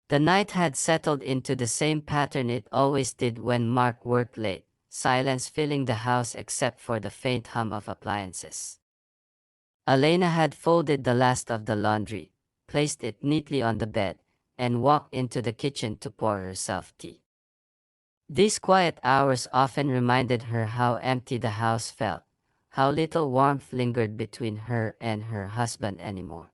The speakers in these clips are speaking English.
The night had settled into the same pattern it always did when Mark worked late, silence filling the house except for the faint hum of appliances. Elena had folded the last of the laundry, placed it neatly on the bed, and walked into the kitchen to pour herself tea. These quiet hours often reminded her how empty the house felt, how little warmth lingered between her and her husband anymore.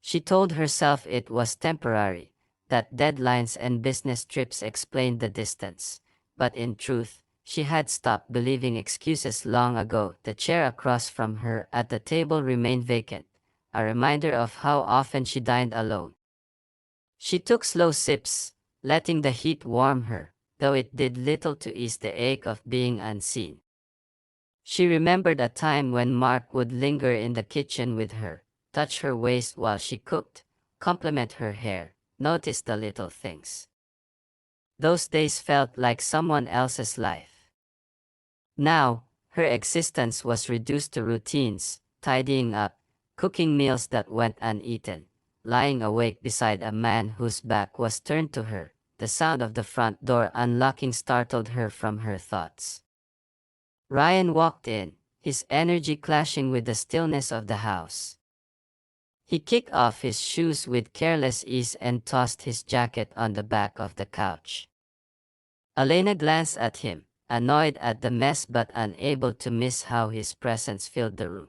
She told herself it was temporary, that deadlines and business trips explained the distance, but in truth, she had stopped believing excuses long ago. The chair across from her at the table remained vacant, a reminder of how often she dined alone. She took slow sips, letting the heat warm her, though it did little to ease the ache of being unseen. She remembered a time when Mark would linger in the kitchen with her, touch her waist while she cooked, compliment her hair, notice the little things. Those days felt like someone else's life. Now, her existence was reduced to routines, tidying up, cooking meals that went uneaten, lying awake beside a man whose back was turned to her. The sound of the front door unlocking startled her from her thoughts. Ryan walked in, his energy clashing with the stillness of the house. He kicked off his shoes with careless ease and tossed his jacket on the back of the couch. Elena glanced at him, annoyed at the mess but unable to miss how his presence filled the room.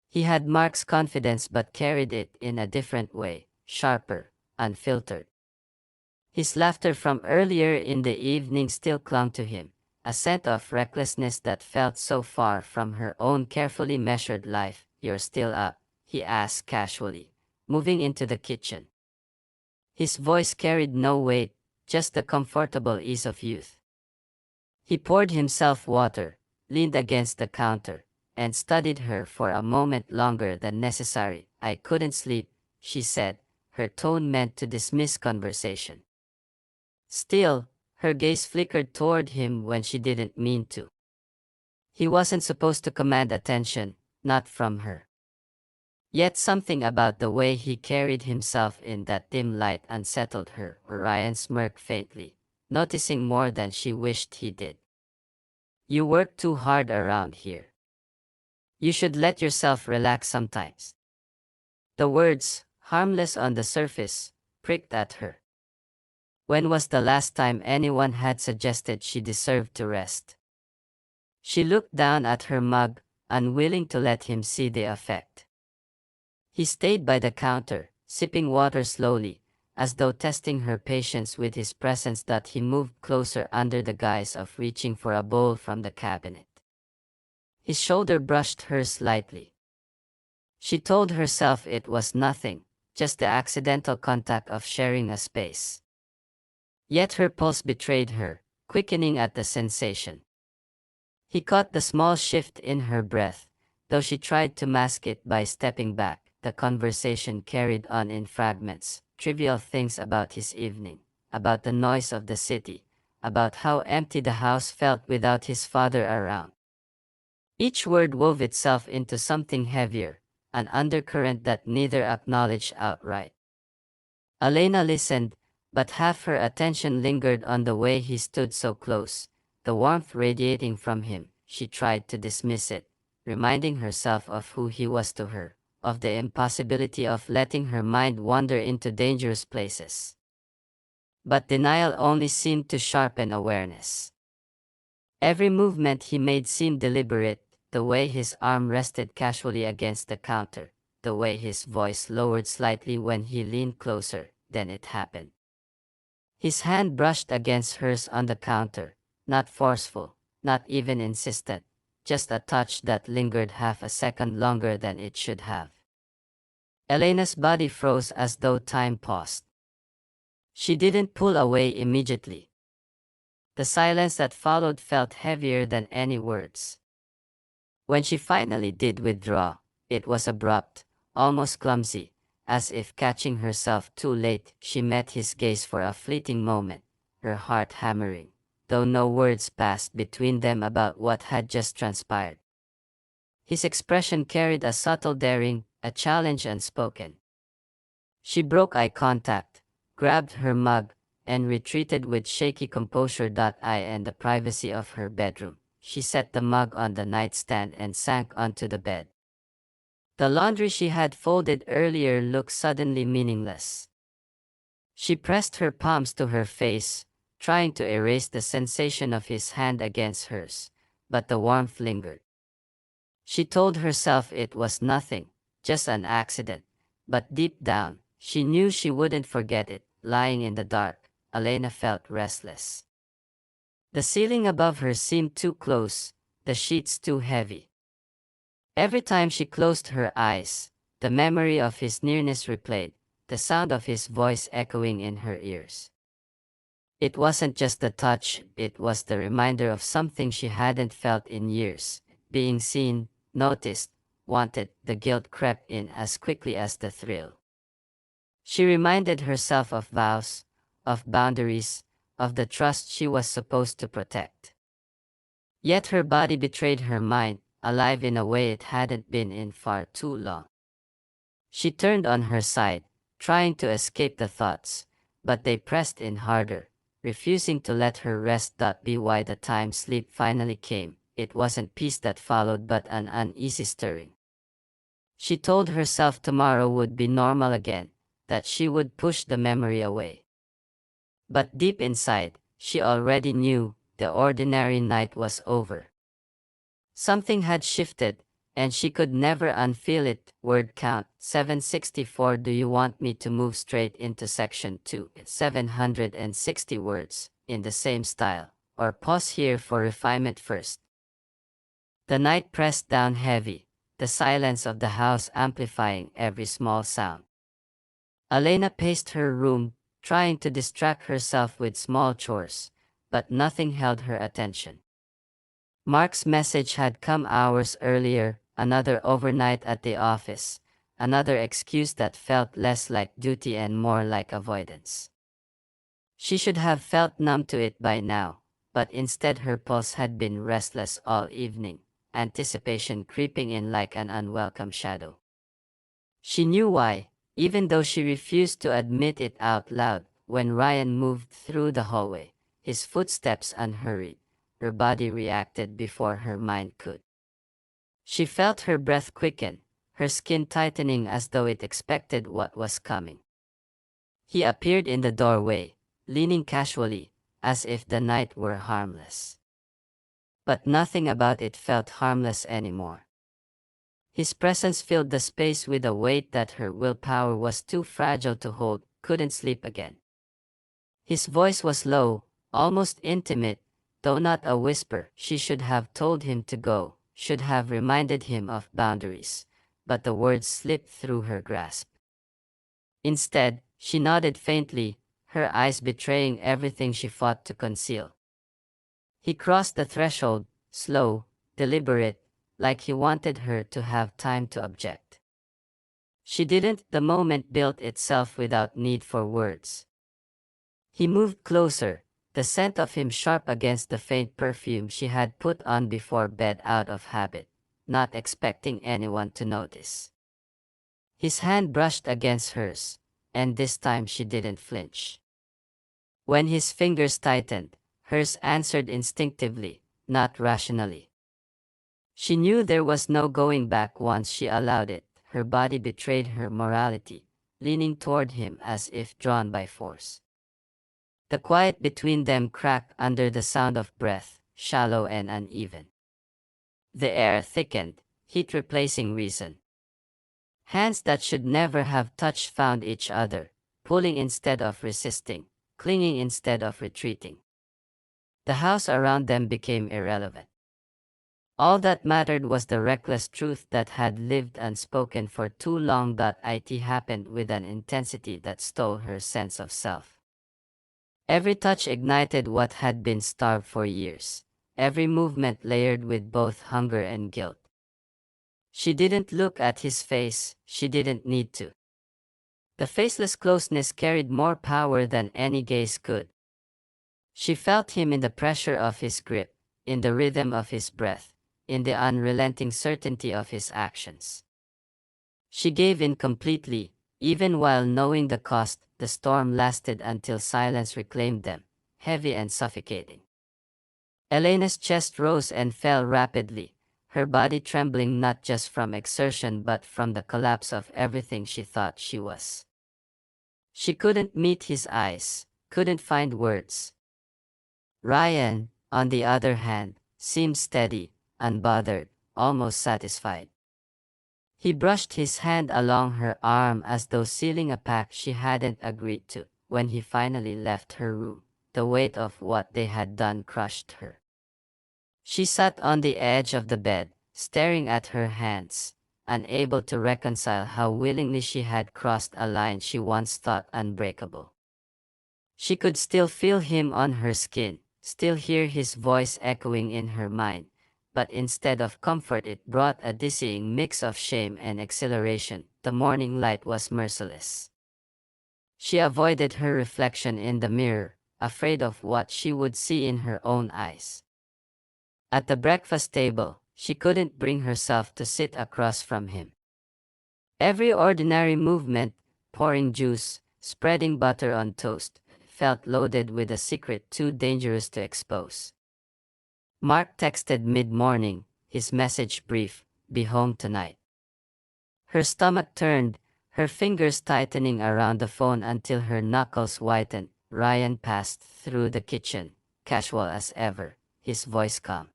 He had Mark's confidence but carried it in a different way, sharper, unfiltered. His laughter from earlier in the evening still clung to him, a scent of recklessness that felt so far from her own carefully measured life. "You're still up?" he asked casually, moving into the kitchen. His voice carried no weight, just the comfortable ease of youth. He poured himself water, leaned against the counter, and studied her for a moment longer than necessary. "I couldn't sleep," she said, her tone meant to dismiss conversation. Still, her gaze flickered toward him when she didn't mean to. He wasn't supposed to command attention, not from her. Yet something about the way he carried himself in that dim light unsettled her. Ryan smirked faintly, noticing more than she wished he did. "You work too hard around here. You should let yourself relax sometimes." The words, harmless on the surface, pricked at her. When was the last time anyone had suggested she deserved to rest? She looked down at her mug, unwilling to let him see the effect. He stayed by the counter, sipping water slowly, as though testing her patience with his presence. That he moved closer under the guise of reaching for a bowl from the cabinet. His shoulder brushed hers slightly. She told herself it was nothing, just the accidental contact of sharing a space. Yet her pulse betrayed her, quickening at the sensation. He caught the small shift in her breath, though she tried to mask it by stepping back. The conversation carried on in fragments, trivial things about his evening, about the noise of the city, about how empty the house felt without his father around. Each word wove itself into something heavier, an undercurrent that neither acknowledged outright. Elena listened, but half her attention lingered on the way he stood so close, the warmth radiating from him. She tried to dismiss it, reminding herself of who he was to her, of the impossibility of letting her mind wander into dangerous places. But denial only seemed to sharpen awareness. Every movement he made seemed deliberate, the way his arm rested casually against the counter, the way his voice lowered slightly when he leaned closer. Then it happened. His hand brushed against hers on the counter, not forceful, not even insistent, just a touch that lingered half a second longer than it should have. Elena's body froze as though time paused. She didn't pull away immediately. The silence that followed felt heavier than any words. When she finally did withdraw, it was abrupt, almost clumsy, as if catching herself too late. She met his gaze for a fleeting moment, her heart hammering, though no words passed between them about what had just transpired. His expression carried a subtle daring, a challenge unspoken. She broke eye contact, grabbed her mug, and retreated with shaky composure. In the privacy of her bedroom, she set the mug on the nightstand and sank onto the bed. The laundry she had folded earlier looked suddenly meaningless. She pressed her palms to her face, trying to erase the sensation of his hand against hers, but the warmth lingered. She told herself it was nothing, just an accident, but deep down, she knew she wouldn't forget it. Lying in the dark, Elena felt restless. The ceiling above her seemed too close, the sheets too heavy. Every time she closed her eyes, the memory of his nearness replayed, the sound of his voice echoing in her ears. It wasn't just the touch, it was the reminder of something she hadn't felt in years, being seen, noticed, wanted. The guilt crept in as quickly as the thrill. She reminded herself of vows, of boundaries, of the trust she was supposed to protect. Yet her body betrayed her mind, alive in a way it hadn't been in far too long. She turned on her side, trying to escape the thoughts, but they pressed in harder, refusing to let her rest. By the time sleep finally came, it wasn't peace that followed but an uneasy stirring. She told herself tomorrow would be normal again, that she would push the memory away. But deep inside, she already knew the ordinary night was over. Something had shifted, and she could never unfeel it. Word count 764. Do you want me to move straight into section 2? 760 words, in the same style, or pause here for refinement first? The night pressed down heavy, the silence of the house amplifying every small sound. Elena paced her room, trying to distract herself with small chores, but nothing held her attention. Mark's message had come hours earlier, another overnight at the office, another excuse that felt less like duty and more like avoidance. She should have felt numb to it by now, but instead her pulse had been restless all evening, anticipation creeping in like an unwelcome shadow. She knew why, even though she refused to admit it out loud. When Ryan moved through the hallway, his footsteps unhurried, her body reacted before her mind could. She felt her breath quicken, her skin tightening as though it expected what was coming. He appeared in the doorway, leaning casually, as if the night were harmless. But nothing about it felt harmless anymore. His presence filled the space with a weight that her willpower was too fragile to hold. Couldn't sleep again. His voice was low, almost intimate, though not a whisper. She should have told him to go, should have reminded him of boundaries, but the words slipped through her grasp. Instead, she nodded faintly, her eyes betraying everything she fought to conceal. He crossed the threshold, slow, deliberate, like he wanted her to have time to object. She didn't. The moment built itself without need for words. He moved closer, the scent of him sharp against the faint perfume she had put on before bed out of habit, not expecting anyone to notice. His hand brushed against hers, and this time she didn't flinch. When his fingers tightened, hers answered instinctively, not rationally. She knew there was no going back once she allowed it. Her body betrayed her morality, leaning toward him as if drawn by force. The quiet between them cracked under the sound of breath, shallow and uneven. The air thickened, heat replacing reason. Hands that should never have touched found each other, pulling instead of resisting, clinging instead of retreating. The house around them became irrelevant. All that mattered was the reckless truth that had lived unspoken for too long. It happened with an intensity that stole her sense of self. Every touch ignited what had been starved for years, every movement layered with both hunger and guilt. She didn't look at his face, she didn't need to. The faceless closeness carried more power than any gaze could. She felt him in the pressure of his grip, in the rhythm of his breath, in the unrelenting certainty of his actions. She gave in completely, even while knowing the cost. the storm lasted until silence reclaimed them, heavy and suffocating. Elena's chest rose and fell rapidly, her body trembling not just from exertion but from the collapse of everything she thought she was. She couldn't meet his eyes, couldn't find words. Ryan, on the other hand, seemed steady, unbothered, almost satisfied. He brushed his hand along her arm as though sealing a pact she hadn't agreed to. When he finally left her room, the weight of what they had done crushed her. She sat on the edge of the bed, staring at her hands, unable to reconcile how willingly she had crossed a line she once thought unbreakable. She could still feel him on her skin, still hear his voice echoing in her mind, but instead of comfort it brought a dizzying mix of shame and exhilaration. The morning light was merciless. She avoided her reflection in the mirror, afraid of what she would see in her own eyes. At the breakfast table, she couldn't bring herself to sit across from him. Every ordinary movement, pouring juice, spreading butter on toast, felt loaded with a secret too dangerous to expose. Mark texted mid-morning, his message brief, "Be home tonight." Her stomach turned, her fingers tightening around the phone until her knuckles whitened. Ryan passed through the kitchen, casual as ever, his voice calm.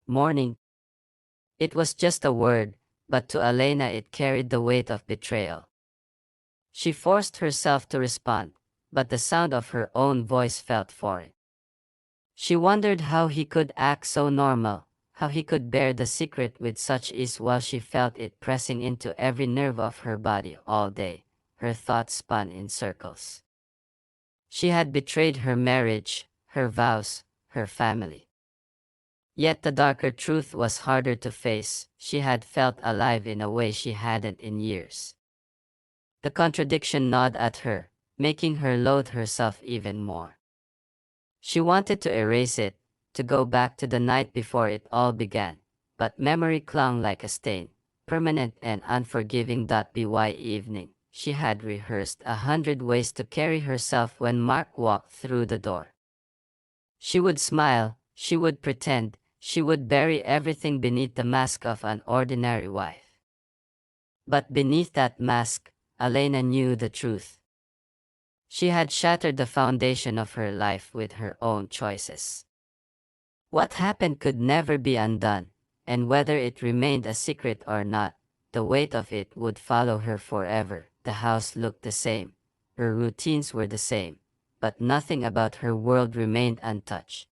"Morning." It was just a word, but to Elena it carried the weight of betrayal. She forced herself to respond, but the sound of her own voice felt foreign. She wondered how he could act so normal, how he could bear the secret with such ease while she felt it pressing into every nerve of her body all day. Her thoughts spun in circles. She had betrayed her marriage, her vows, her family. Yet the darker truth was harder to face. She had felt alive in a way she hadn't in years. The contradiction gnawed at her, making her loathe herself even more. She wanted to erase it, to go back to the night before it all began, but memory clung like a stain, permanent and unforgiving. By evening, she had rehearsed 100 ways to carry herself when Mark walked through the door. She would smile, she would pretend, she would bury everything beneath the mask of an ordinary wife. But beneath that mask, Elena knew the truth. She had shattered the foundation of her life with her own choices. What happened could never be undone, and whether it remained a secret or not, the weight of it would follow her forever. The house looked the same, her routines were the same, but nothing about her world remained untouched.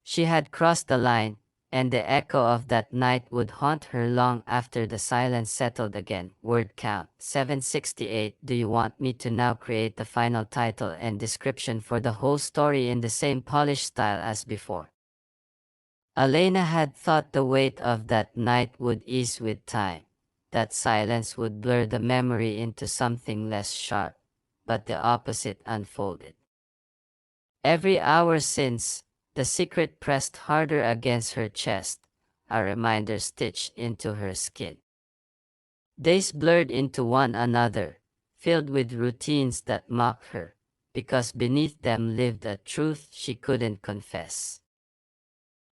She had crossed the line, and the echo of that night would haunt her long after the silence settled again. Word count 768. Do you want me to now create the final title and description for the whole story in the same polished style as before? Elena had thought the weight of that night would ease with time, that silence would blur the memory into something less sharp, but the opposite unfolded. Every hour since, the secret pressed harder against her chest, a reminder stitched into her skin. Days blurred into one another, filled with routines that mocked her, because beneath them lived a truth she couldn't confess.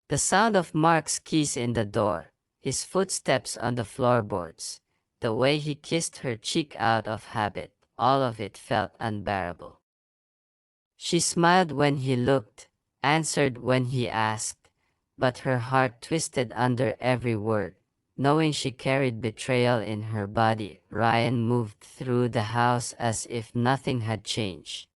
The sound of Mark's keys in the door, his footsteps on the floorboards, the way he kissed her cheek out of habit, all of it felt unbearable. She smiled when he looked, answered when he asked, but her heart twisted under every word, knowing she carried betrayal in her body. Ryan moved through the house as if nothing had changed.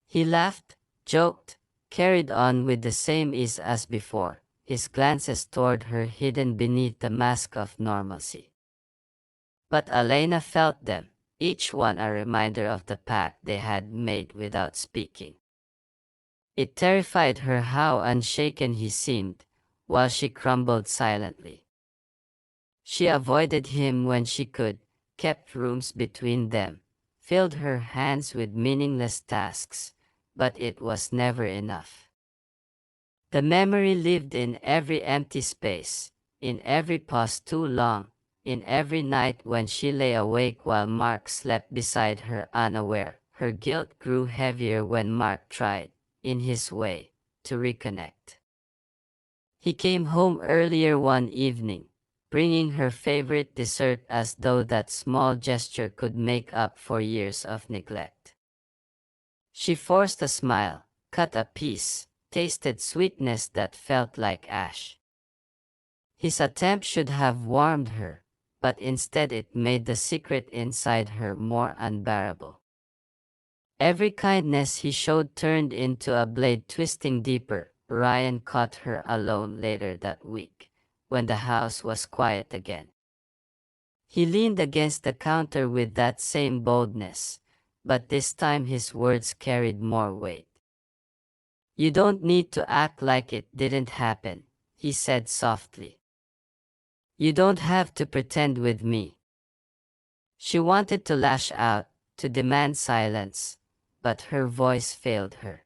He laughed, joked, carried on with the same ease as before, his glances toward her hidden beneath the mask of normalcy. But Elena felt them, each one a reminder of the pact they had made without speaking. It terrified her how unshaken he seemed, while she crumbled silently. She avoided him when she could, kept rooms between them, filled her hands with meaningless tasks, but it was never enough. The memory lived in every empty space, in every pause too long, In every night when she lay awake while Mark slept beside her unaware, her guilt grew heavier when Mark tried, in his way, to reconnect. He came home earlier one evening, bringing her favorite dessert as though that small gesture could make up for years of neglect. She forced a smile, cut a piece, tasted sweetness that felt like ash. His attempt should have warmed her, but instead it made the secret inside her more unbearable. Every kindness he showed turned into a blade twisting deeper. Ryan caught her alone later that week, when the house was quiet again. He leaned against the counter with that same boldness, but this time his words carried more weight. "You don't need to act like it didn't happen," he said softly. "You don't have to pretend with me." She wanted to lash out, to demand silence, but her voice failed her.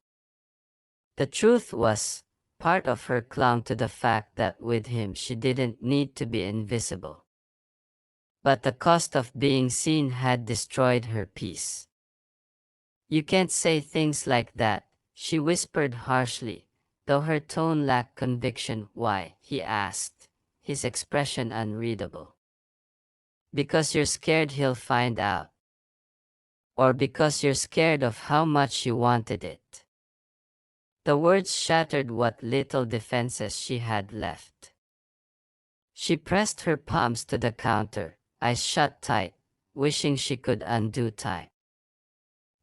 The truth was, part of her clung to the fact that with him she didn't need to be invisible. But the cost of being seen had destroyed her peace. "You can't say things like that," she whispered harshly, though her tone lacked conviction. "Why?" he asked, his expression unreadable. "Because you're scared he'll find out. Or because you're scared of how much you wanted it." The words shattered what little defenses she had left. She pressed her palms to the counter, eyes shut tight, wishing she could undo time.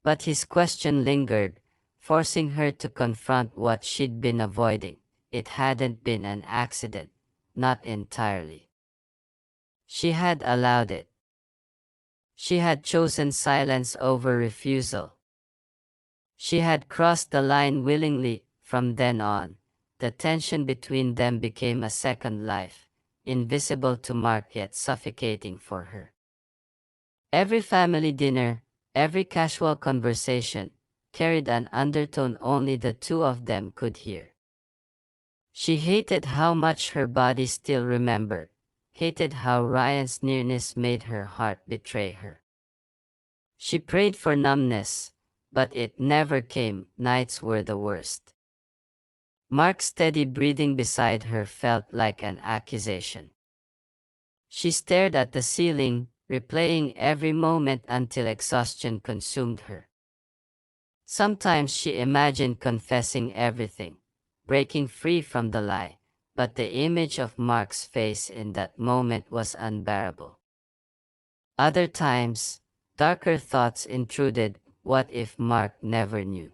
But his question lingered, forcing her to confront what she'd been avoiding. It hadn't been an accident, not entirely. She had allowed it. She had chosen silence over refusal. She had crossed the line willingly. From then on, the tension between them became a second life, invisible to Mark yet suffocating for her. Every family dinner, every casual conversation, carried an undertone only the two of them could hear. She hated how much her body still remembered, hated how Ryan's nearness made her heart betray her. She prayed for numbness, but it never came. Nights were the worst. Mark's steady breathing beside her felt like an accusation. She stared at the ceiling, replaying every moment until exhaustion consumed her. Sometimes she imagined confessing everything, breaking free from the lie, but the image of Mark's face in that moment was unbearable. Other times, darker thoughts intruded. What if Mark never knew?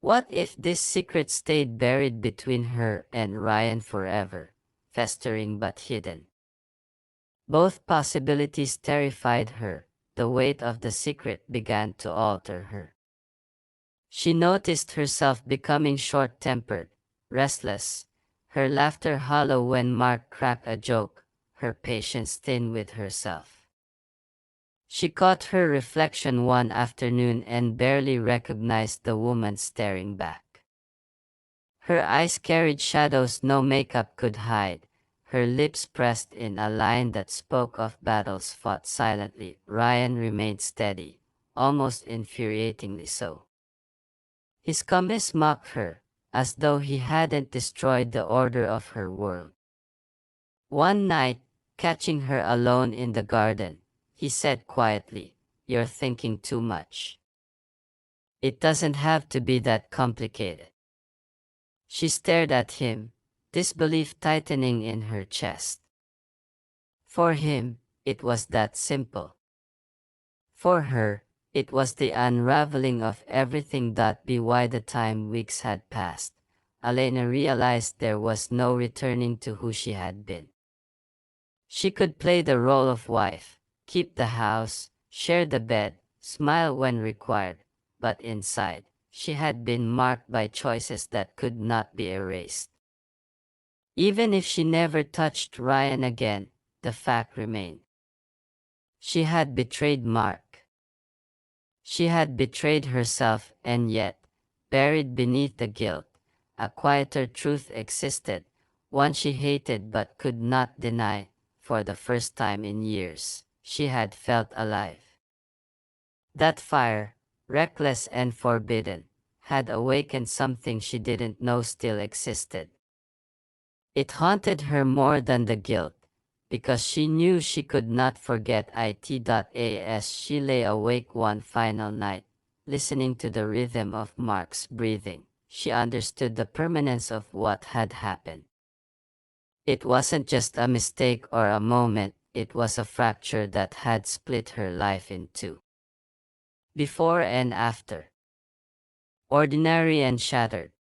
What if this secret stayed buried between her and Ryan forever, festering but hidden? Both possibilities terrified her. The weight of the secret began to alter her. She noticed herself becoming short-tempered, restless, her laughter hollow when Mark cracked a joke, her patience thin with herself. She caught her reflection one afternoon and barely recognized the woman staring back. Her eyes carried shadows no makeup could hide, her lips pressed in a line that spoke of battles fought silently. Ryan remained steady, almost infuriatingly so. His calmness mocked her, as though he hadn't destroyed the order of her world. One night, catching her alone in the garden, he said quietly, "You're thinking too much. It doesn't have to be that complicated." She stared at him, disbelief tightening in her chest. For him, it was that simple. For her, it was the unraveling of everything. By the time weeks had passed, Elena realized there was no returning to who she had been. She could play the role of wife, keep the house, share the bed, smile when required, but inside, she had been marked by choices that could not be erased. Even if she never touched Ryan again, the fact remained. She had betrayed Mark. She had betrayed herself, and yet, buried beneath the guilt, a quieter truth existed, one she hated but could not deny. for the first time in years, she had felt alive. That fire, reckless and forbidden, had awakened something she didn't know still existed. It haunted her more than the guilt, because she knew she could not forget it. As she lay awake one final night, listening to the rhythm of Mark's breathing, she understood the permanence of what had happened. It wasn't just a mistake or a moment, it was a fracture that had split her life in two. Before and after. Ordinary and shattered.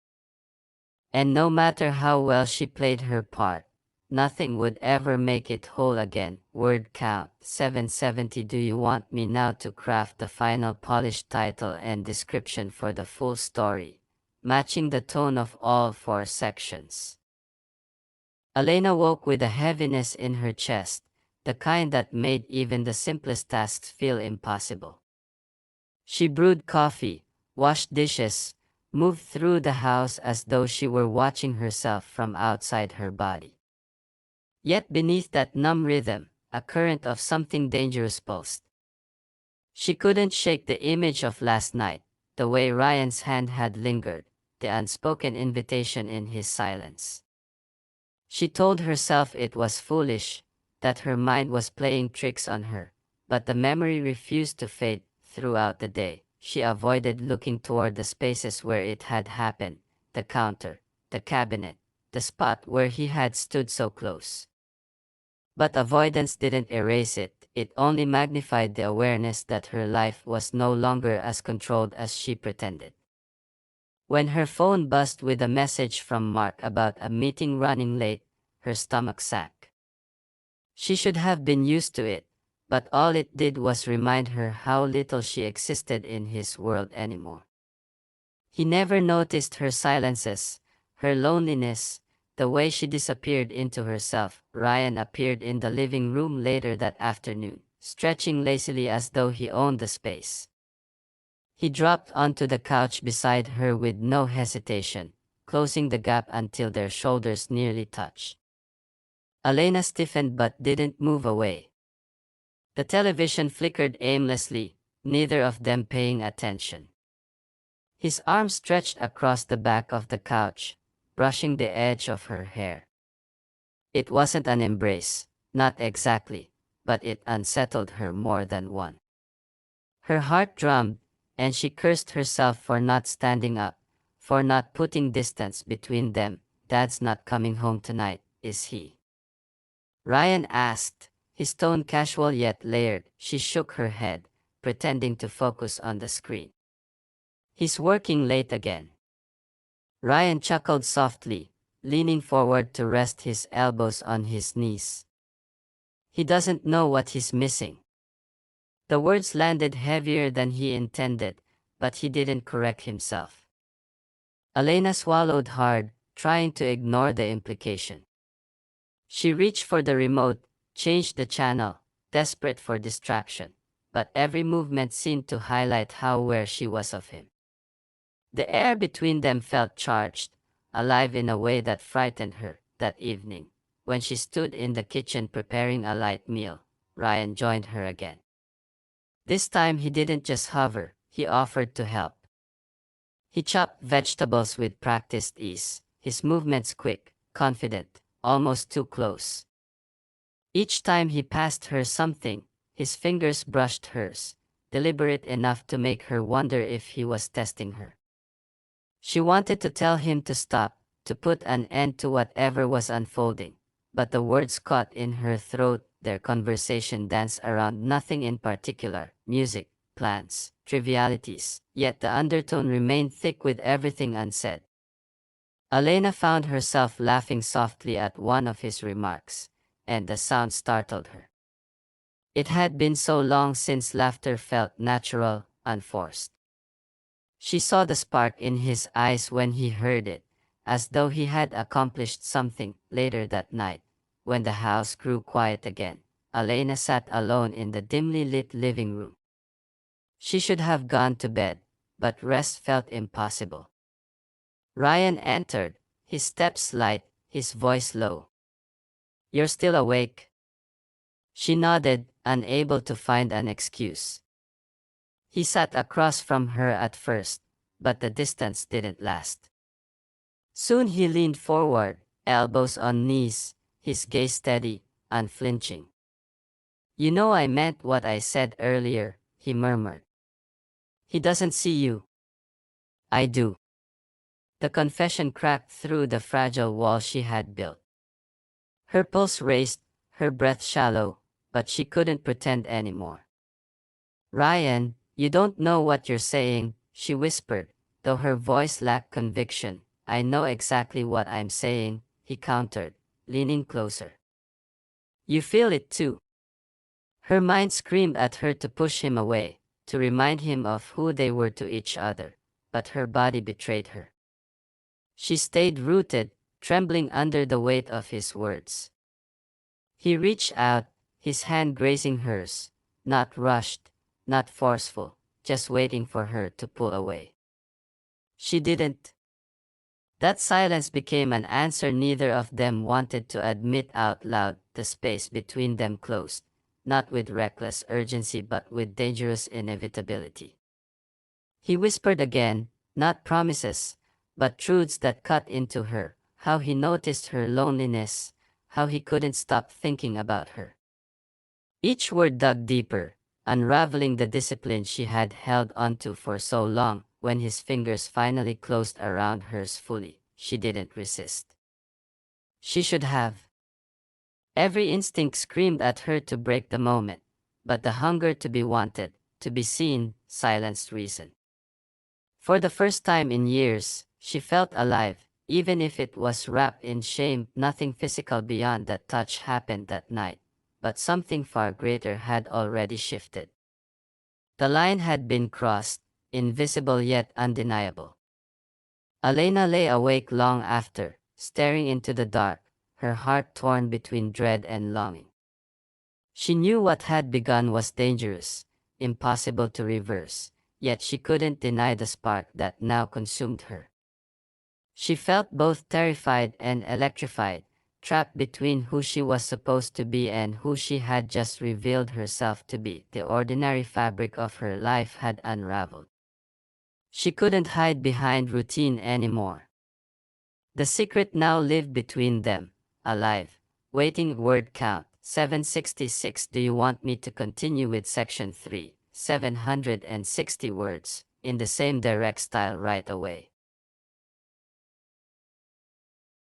And no matter how well she played her part, nothing would ever make it whole again. Word count 770. Do you want me now to craft the final polished title and description for the full story, matching the tone of all four sections? Elena woke with a heaviness in her chest, the kind that made even the simplest tasks feel impossible. She brewed coffee, washed dishes, moved through the house as though she were watching herself from outside her body. Yet beneath that numb rhythm, a current of something dangerous pulsed. She couldn't shake the image of last night, the way Ryan's hand had lingered, the unspoken invitation in his silence. She told herself it was foolish, that her mind was playing tricks on her, but the memory refused to fade. Throughout the day, she avoided looking toward the spaces where it had happened, the counter, the cabinet, the spot where he had stood so close. But avoidance didn't erase it, it only magnified the awareness that her life was no longer as controlled as she pretended. When her phone buzzed with a message from Mark about a meeting running late, her stomach sank. She should have been used to it, but all it did was remind her how little she existed in his world anymore. He never noticed her silences, her loneliness, the way she disappeared into herself. Ryan appeared in the living room later that afternoon, stretching lazily as though he owned the space. He dropped onto the couch beside her with no hesitation, closing the gap until their shoulders nearly touched. Elena stiffened but didn't move away. The television flickered aimlessly, neither of them paying attention. His arm stretched across the back of the couch, brushing the edge of her hair. It wasn't an embrace, not exactly, but it unsettled her more than one. Her heart drummed, and she cursed herself for not standing up, for not putting distance between them. Dad's not coming home tonight, is he? Ryan asked, his tone casual yet layered. She shook her head, pretending to focus on the screen. He's working late again. Ryan chuckled softly, leaning forward to rest his elbows on his knees. He doesn't know what he's missing. The words landed heavier than he intended, but he didn't correct himself. Elena swallowed hard, trying to ignore the implication. She reached for the remote, changed the channel, desperate for distraction, but every movement seemed to highlight how aware she was of him. The air between them felt charged, alive in a way that frightened her. That evening, when she stood in the kitchen preparing a light meal, Ryan joined her again. This time he didn't just hover, he offered to help. He chopped vegetables with practiced ease, his movements quick, confident, almost too close. Each time he passed her something, his fingers brushed hers, deliberate enough to make her wonder if he was testing her. She wanted to tell him to stop, to put an end to whatever was unfolding, but the words caught in her throat. Their conversation danced around nothing in particular: music, plans, trivialities, yet the undertone remained thick with everything unsaid. Elena found herself laughing softly at one of his remarks, and the sound startled her. It had been so long since laughter felt natural, unforced. She saw the spark in his eyes when he heard it, as though he had accomplished something. Later that night, when the house grew quiet again, Elena sat alone in the dimly lit living room. She should have gone to bed, but rest felt impossible. Ryan entered, his steps light, his voice low. "You're still awake?" She nodded, unable to find an excuse. He sat across from her at first, but the distance didn't last. Soon he leaned forward, elbows on knees, his gaze steady, unflinching. "You know I meant what I said earlier," he murmured. "He doesn't see you." "I do." The confession cracked through the fragile wall she had built. Her pulse raced, her breath shallow, but she couldn't pretend anymore. "Ryan, you don't know what you're saying," she whispered, though her voice lacked conviction. "I know exactly what I'm saying," he countered, leaning closer. "You feel it too." Her mind screamed at her to push him away, to remind him of who they were to each other, but her body betrayed her. She stayed rooted, trembling under the weight of his words. He reached out, his hand grazing hers, not rushed, not forceful, just waiting for her to pull away. She didn't. That silence became an answer neither of them wanted to admit out loud. The space between them closed, not with reckless urgency but with dangerous inevitability. He whispered again, not promises, but truths that cut into her, how he noticed her loneliness, how he couldn't stop thinking about her. Each word dug deeper, unraveling the discipline she had held onto for so long. When his fingers finally closed around hers fully, she didn't resist. She should have. Every instinct screamed at her to break the moment, but the hunger to be wanted, to be seen, silenced reason. For the first time in years, she felt alive, even if it was wrapped in shame. Nothing physical beyond that touch happened that night, but something far greater had already shifted. The line had been crossed, invisible yet undeniable. Elena lay awake long after, staring into the dark, her heart torn between dread and longing. She knew what had begun was dangerous, impossible to reverse, yet she couldn't deny the spark that now consumed her. She felt both terrified and electrified, trapped between who she was supposed to be and who she had just revealed herself to be. The ordinary fabric of her life had unraveled. She couldn't hide behind routine anymore. The secret now lived between them, alive, waiting. Word count 766. Do you want me to continue with section 3, 760 words, in the same direct style right away?